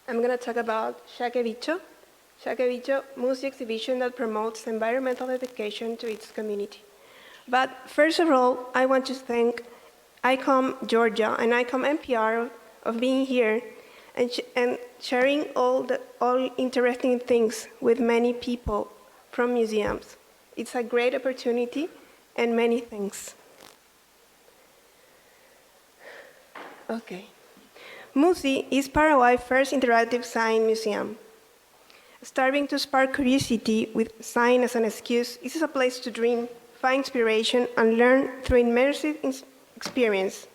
I'm going to talk about Cháke Bicho. Cháke Bicho, MuCi exhibition that promotes environmental education to its community. But first of all, I want to thank ICOM Georgia and ICOM NPR of being here and sharing all interesting things with many people from museums. It's a great opportunity and many thanks. Okay. MuCi is Paraguay's first interactive science museum. Starting to spark curiosity with science as an excuse, this is a place to dream, find inspiration, and learn through immersive experience.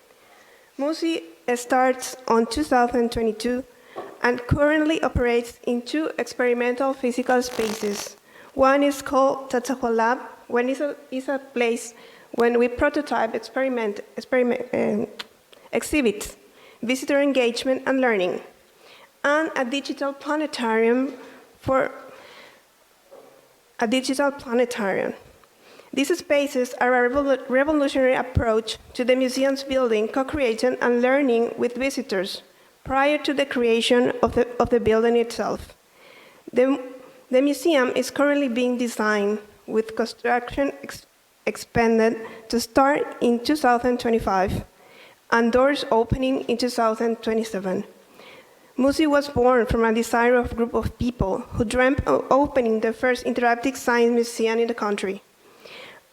MuCi starts on 2022 and currently operates in 2 experimental physical spaces. One is called Tatahua Lab, when it's a place when we prototype exhibits, visitor engagement and learning, and a digital planetarium These spaces are a revolutionary approach to the museum's building, co-creation, and learning with visitors prior to the creation of the building itself. The museum is currently being designed with construction expanded to start in 2025 and doors opening in 2027. MuCi was born from a desire of a group of people who dreamt of opening the first interactive science museum in the country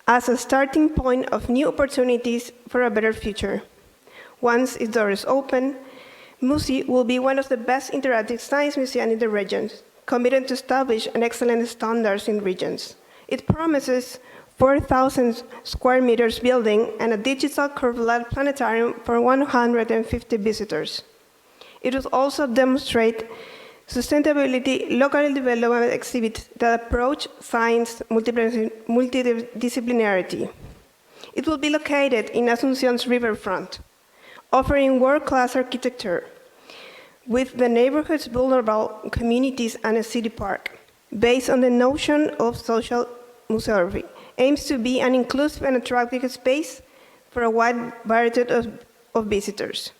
as a starting point of new opportunities for a better future. Once its doors open, MuCi will be one of the best interactive science museums in the regions, committed to establish an excellent standards in regions. It promises 4,000 square meters building and a digital curved planetarium for 150 visitors. It will also demonstrate sustainability, local development exhibits that approach science multidisciplinarity. It will be located in Asunción's riverfront, offering world-class architecture with the neighborhood's vulnerable communities and a city park, based on the notion of social museology, aims to be an inclusive and attractive space for a wide variety of visitors.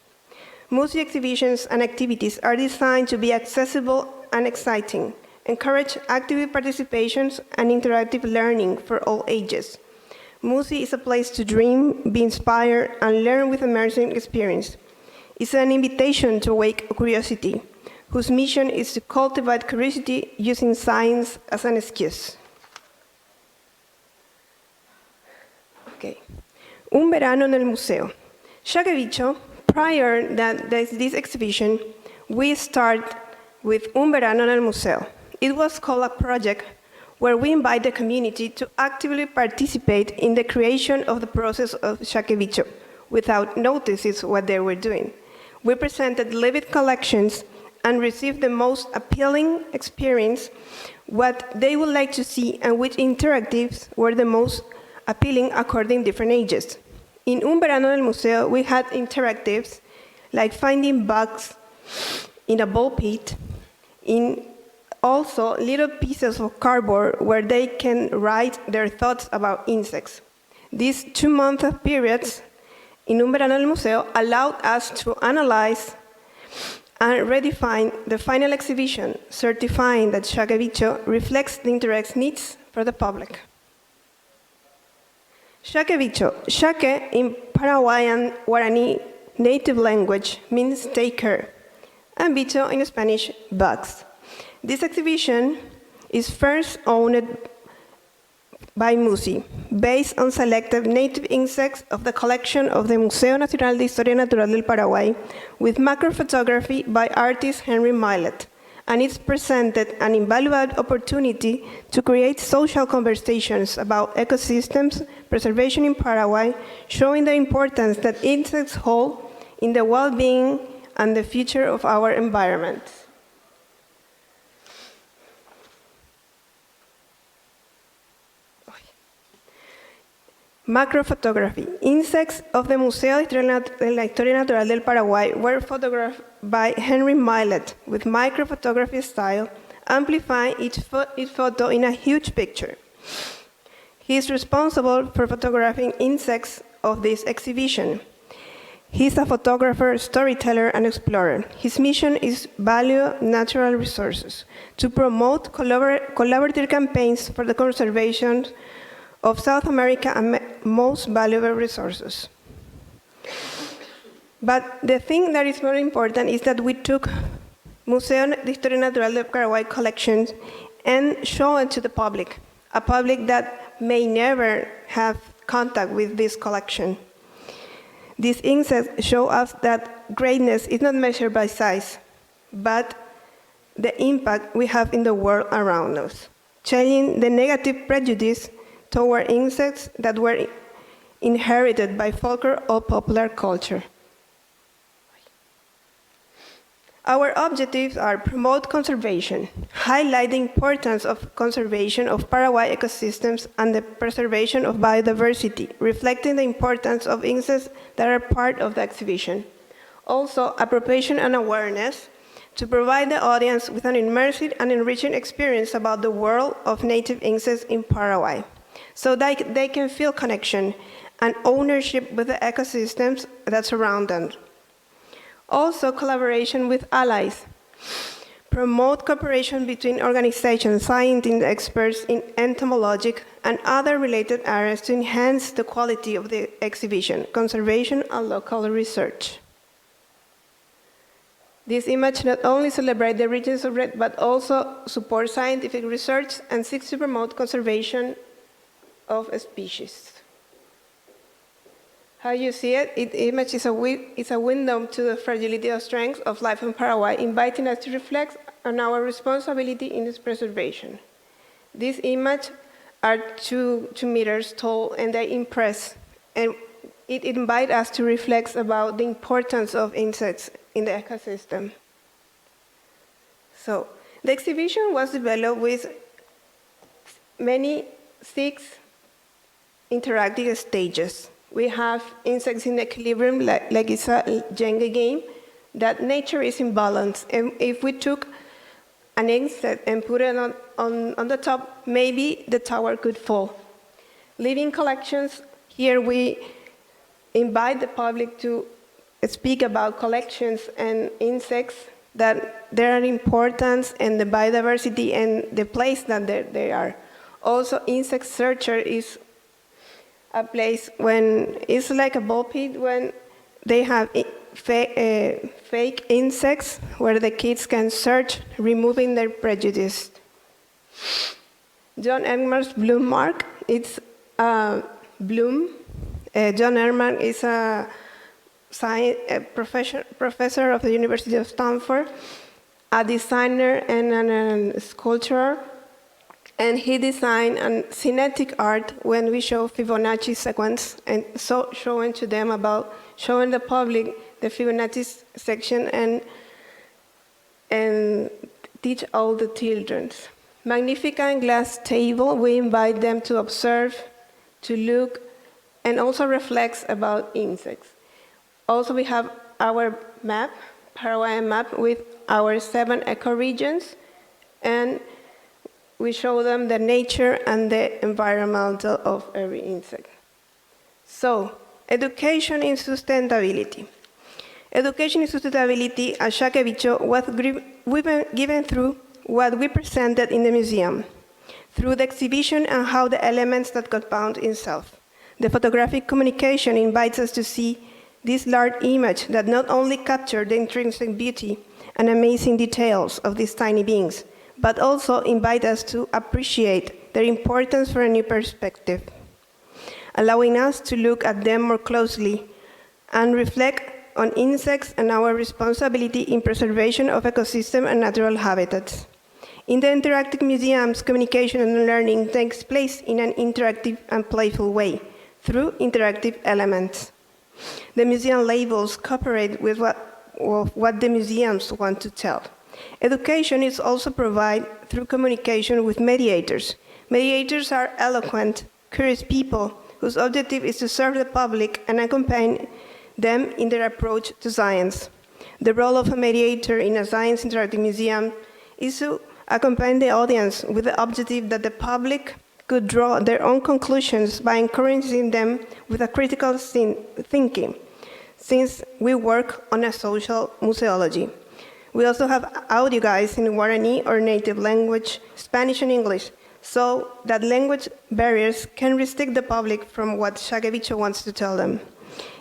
MuCi exhibitions and activities are designed to be accessible and exciting, encourage active participations and interactive learning for all ages. MuCi is a place to dream, be inspired, and learn with immersive experience. It's an invitation to awake curiosity, whose mission is to cultivate curiosity using science as an excuse. Okay. Un verano en el museo. Cháke Bicho. Prior to this exhibition, we start with Un verano en el museo. It was called a project where we invite the community to actively participate in the creation of the process of Cháke Bicho without noticing what they were doing. We presented living collections and received the most appealing experience, what they would like to see, and which interactives were the most appealing according to different ages. In Un verano en el museo, we had interactives like finding bugs in a ball pit, in also little pieces of cardboard where they can write their thoughts about insects. These 2-month periods in Un verano en el museo allowed us to analyze and redefine the final exhibition, certifying that Cháke Bicho reflects the interest needs for the public. Cháke Bicho. Cháke in Paraguayan Guarani native language means take care, and Bicho in Spanish, bugs. This exhibition is first owned by MuCi, based on selected native insects of the collection of the Museo Nacional de Historia Natural del Paraguay, with macrophotography by artist Henry Millet, and it's presented an invaluable opportunity to create social conversations about ecosystems, preservation in Paraguay, showing the importance that insects hold in the well-being and the future of our environment. Macrophotography. Insects of the Museo de la Historia Natural del Paraguay were photographed by Henry Millet with microphotography style, amplifying each photo in a huge picture. He is responsible for photographing insects of this exhibition. He's a photographer, storyteller, and explorer. His mission is value natural resources, to promote collaborative campaigns for the conservation of South America and most valuable resources. But the thing that is more important is that we took Museo de Historia Natural del Paraguay collections and show it to the public, a public that may never have contact with this collection. These insects show us that greatness is not measured by size, but the impact we have in the world around us, challenging the negative prejudice toward insects that were inherited by folklore or popular culture. Our objectives are promote conservation, highlight the importance of conservation of Paraguay ecosystems and the preservation of biodiversity, reflecting the importance of insects that are part of the exhibition. Also, appropriation and awareness to provide the audience with an immersive and enriching experience about the world of native insects in Paraguay, so that they can feel connection and ownership with the ecosystems that surround them. Also, collaboration with allies. Promote cooperation between organizations, scientists, experts in entomology, and other related areas to enhance the quality of the exhibition, conservation, and local research. This image not only celebrates the regions of red, but also supports scientific research and seeks to promote conservation of species. How you see it, the image is a window to the fragility of strength of life in Paraguay, inviting us to reflect on our responsibility in its preservation. These images are 2 meters tall, and they impress, and it invites us to reflect about the importance of insects in the ecosystem. So, the exhibition was developed with 6 interactive stages. We have insects in equilibrium, like it's a Jenga game, that nature is in balance. And if we took an insect and put it on the top, maybe the tower could fall. Living collections, here we invite the public to speak about collections and insects, that their importance and the biodiversity and the place that they are. Also, Insect Searcher is a place when it's like a ball pit, when they have fake insects where the kids can search, removing their prejudice. John Erman's Bloom Mark, it's a bloom. John Erman is a professor of the University of Stanford, a designer and a sculptor. And he designed a kinetic art when we show Fibonacci sequence, and so showing the public the Fibonacci section and teach all the children. Magnificent glass table, we invite them to observe, to look, and also reflects about insects. Also, we have our map, Paraguayan map, with our 7 ecoregions, and we show them the nature and the environmental of every insect. So, education in sustainability. Education in sustainability at Cháke Bicho was given through what we presented in the museum, through the exhibition and how the elements that compound itself. The photographic communication invites us to see this large image that not only captures the intrinsic beauty and amazing details of these tiny beings, but also invite us to appreciate their importance for a new perspective, allowing us to look at them more closely and reflect on insects and our responsibility in preservation of ecosystem and natural habitats. In the interactive museums, communication and learning takes place in an interactive and playful way through interactive elements. The museum labels cooperate with what the museums want to tell. Education is also provided through communication with mediators. Mediators are eloquent, curious people whose objective is to serve the public and accompany them in their approach to science. The role of a mediator in a science interactive museum is to accompany the audience with the objective that the public could draw their own conclusions by encouraging them with a critical thinking. since we work on a social museology. We also have audio guides in Guarani or native language, Spanish and English, so that language barriers can restrict the public from what Cháke Bicho wants to tell them.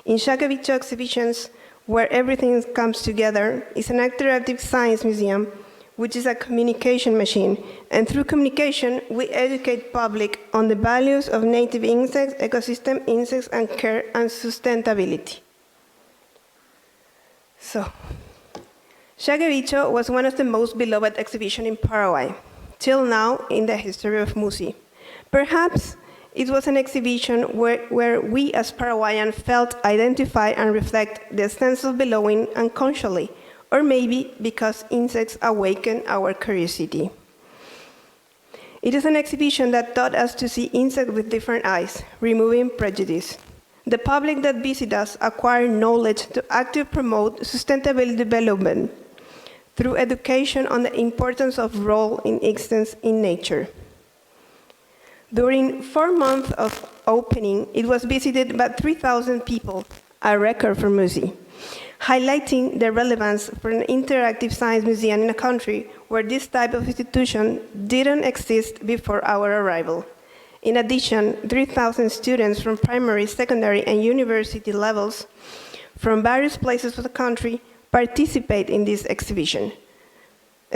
In Cháke Bicho exhibitions, where everything comes together, is an interactive science museum, which is a communication machine. And through communication, we educate public on the values of native insects, ecosystem insects, and care and sustainability. So, Cháke Bicho was one of the most beloved exhibitions in Paraguay, till now in the history of MuCi. Perhaps it was an exhibition where we as Paraguayans felt identified and reflect the sense of belonging unconsciously, or maybe because insects awaken our curiosity. It is an exhibition that taught us to see insects with different eyes, removing prejudice. The public that visit us acquire knowledge to actively promote sustainable development through education on the importance of role in insects in nature. During 4 months of opening, it was visited by 3,000 people, a record for MuCi, highlighting the relevance for an interactive science museum in a country where this type of institution didn't exist before our arrival. In addition, 3,000 students from primary, secondary, and university levels from various places of the country participate in this exhibition.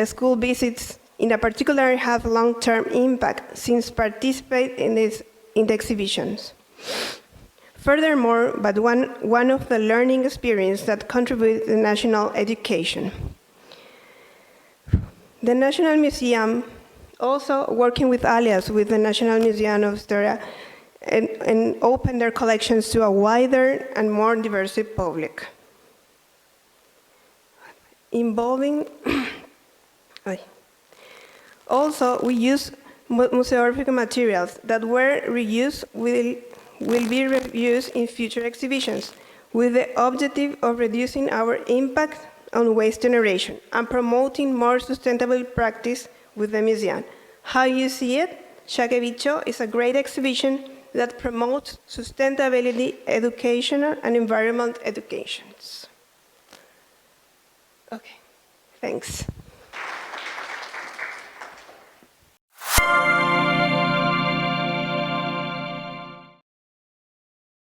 School visits in particular have long-term impact since participate in the exhibitions. Furthermore, but one of the learning experience that contribute to national education. The National Museum also working with alias with the National Museum of Historia and open their collections to a wider and more diverse public. Involving, also we use museographic materials that were reused will be reused in future exhibitions with the objective of reducing our impact on waste generation and promoting more sustainable practice with the museum. How you see it? Cháke Bicho is a great exhibition that promotes sustainability, educational, and environment educations. Okay, thanks.